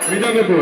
মৃদঙ্গপুর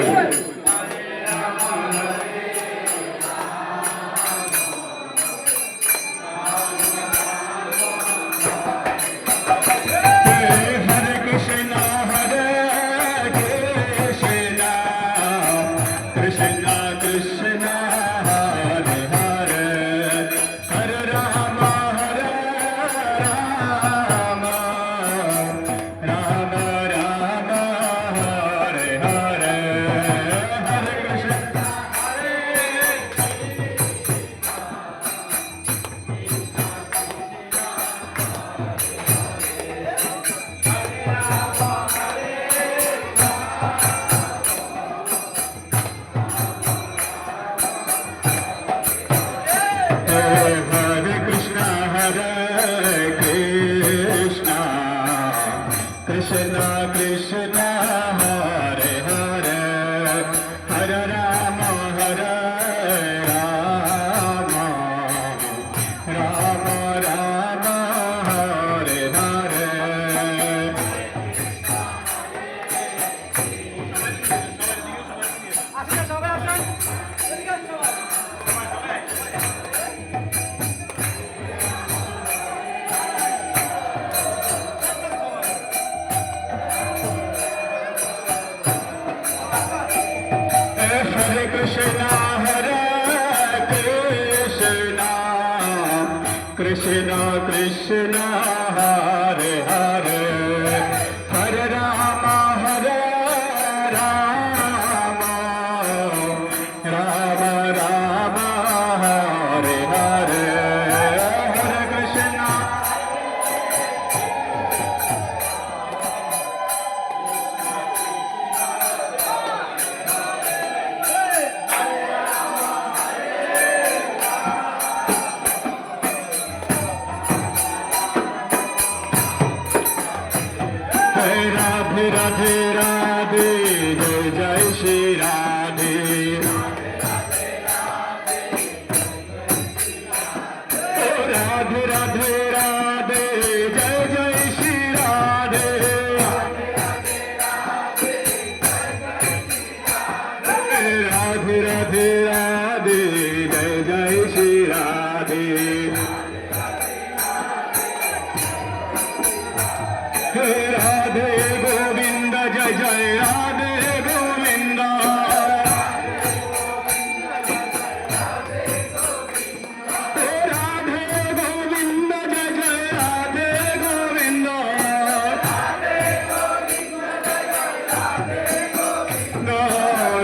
Krishna Krishna Hare Hare Hare Rama Hare Rama Rama Rama Hare Hare Hare Krishna Radhe Radhe Radhe Jai Jai Shri Radhe Radhe Radhe Radhe Jai Jai Shri Radhe Radhe Radhe Radhe Jai Jai Shri Radhe Radhe Govinda Jai Jai Radhe Govinda Radhe Govinda Jai Jai Radhe Govinda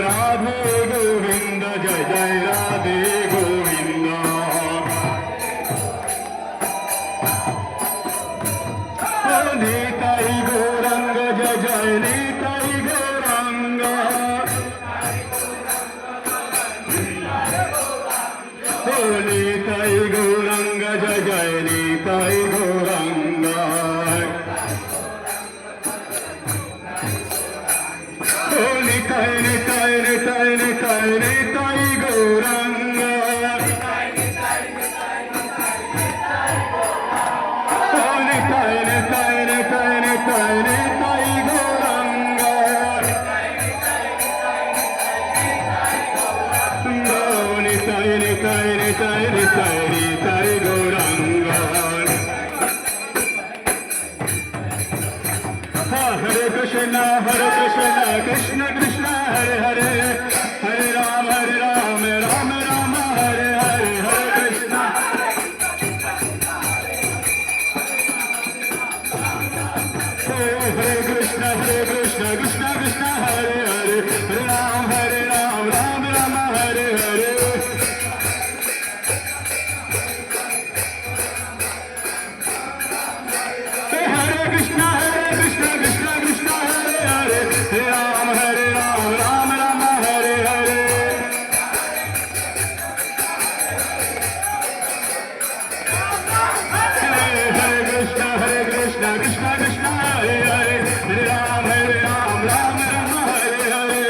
Radhe Govinda Jai Jai Radhe Govinda Nitai Gauranga Jai Jai Nitai Gauranga Nitai Gauranga Jai Jai Nitai Gauranga Nitai Nitai Nitai Nitai Nitai Gauranga Nitai Nitai Nitai Nitai Nitai Gauranga Nitai Nitai Nitai Nitai Nitai Gauranga Hare Krishna Krishna Krishna Hare Hare Hare Rama Rama Rama Hare Hare Hare Krishna Hare Krishna Krishna Krishna Hare Hare Hare Ram Ram Hare Hare Hare Krishna Krishna Krishna Hare Hare Hare Ram Ram Hare Hare Hare Krishna Krishna Krishna Hare Hare Hare Ram Ram Hare Hare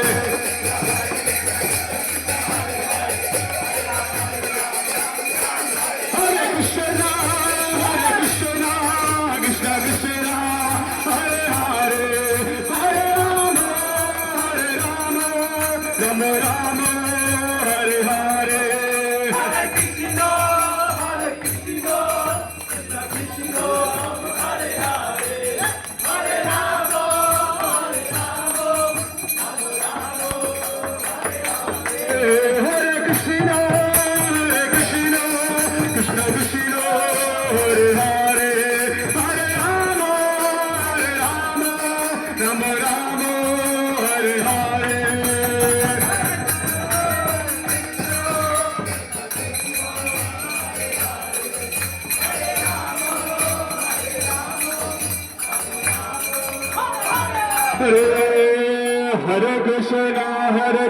Hare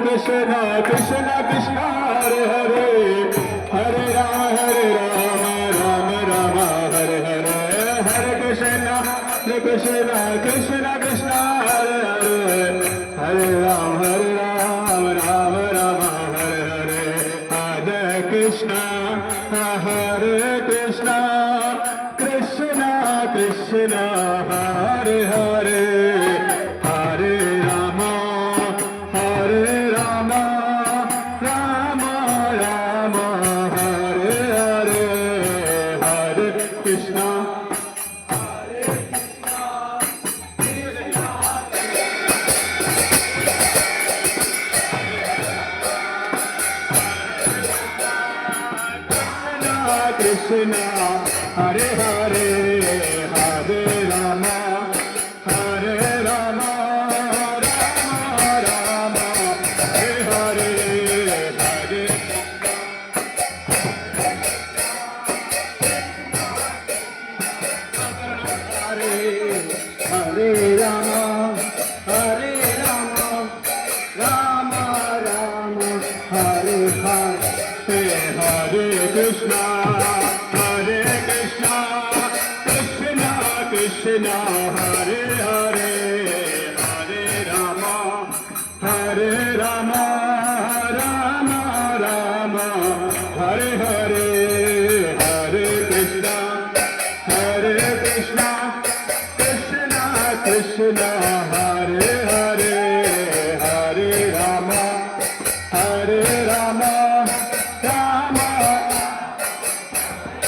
Krishna, Krishna Krishna, Hare Hare, Hare Rama, Rama Rama, Hare Hare, Hare Krishna, Krishna Krishna, Hare Hare, Hare Rama, Rama Rama, Hare Hare, Hare Krishna, Krishna Krishna, Hare Hare, Hare Rama, Rama Rama, Hare Hare, Hare Krishna. Krishna, Hare Hare, Hare Rama, Rama Rama, Hare Hare, Hare Hare Rama, Rama Rama, Hare Hare, Hare Krishna, Krishna Krishna, Hare Hare, Hare Rama, Rama Rama, Hare Hare, Hare Krishna, Krishna Krishna, Hare Hare, Hare Rama, Rama Krishna, Hare Hare, Hare Rama, Rama Rama, Hare Hare, Hare Krishna, Krishna Krishna, Hare Rama, Hare Krishna, Krishna Hare Hare, Hare Rama, Hare Hare, Hare Krishna, Krishna Hare Hare, Hare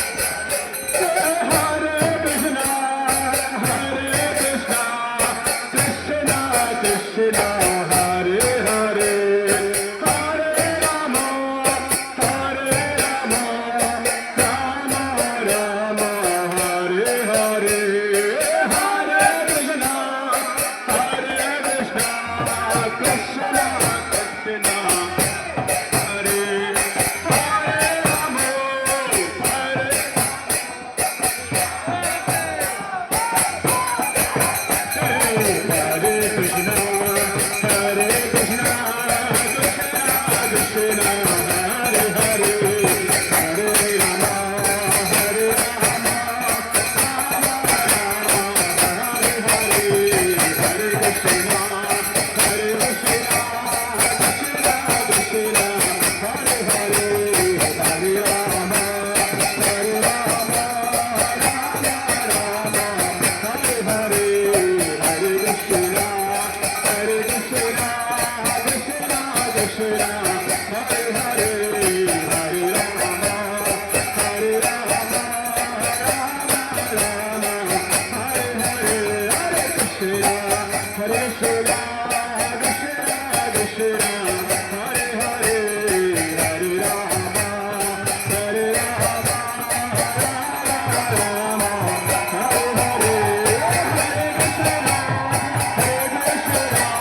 Rama, Hare Hare, Hare Krishna, Krishna Hare Hare, Hare Rama, Hare Rama, Hare Hare, Hare Krishna, Krishna Hare Hare, Hare Rama, Hare Rama, Hare Hare, Hare Krishna, Krishna Hare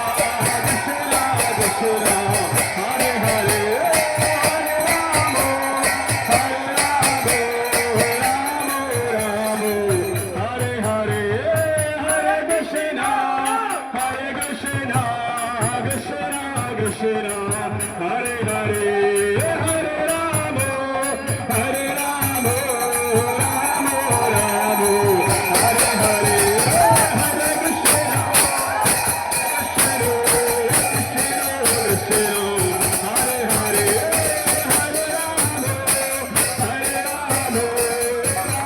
Hare, Hare Rama, Rama Hare Hare, Hare Krishna, Krishna Hare Hare, Hare Rama, Rama Hare Hare, Hare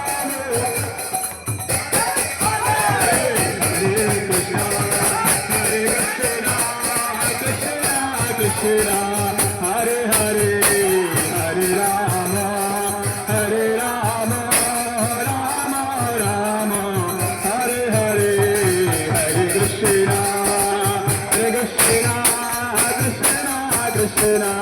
Krishna, Krishna Hare Hare, Hare Rama, Rama Hare Hare, Hare Krishna, Krishna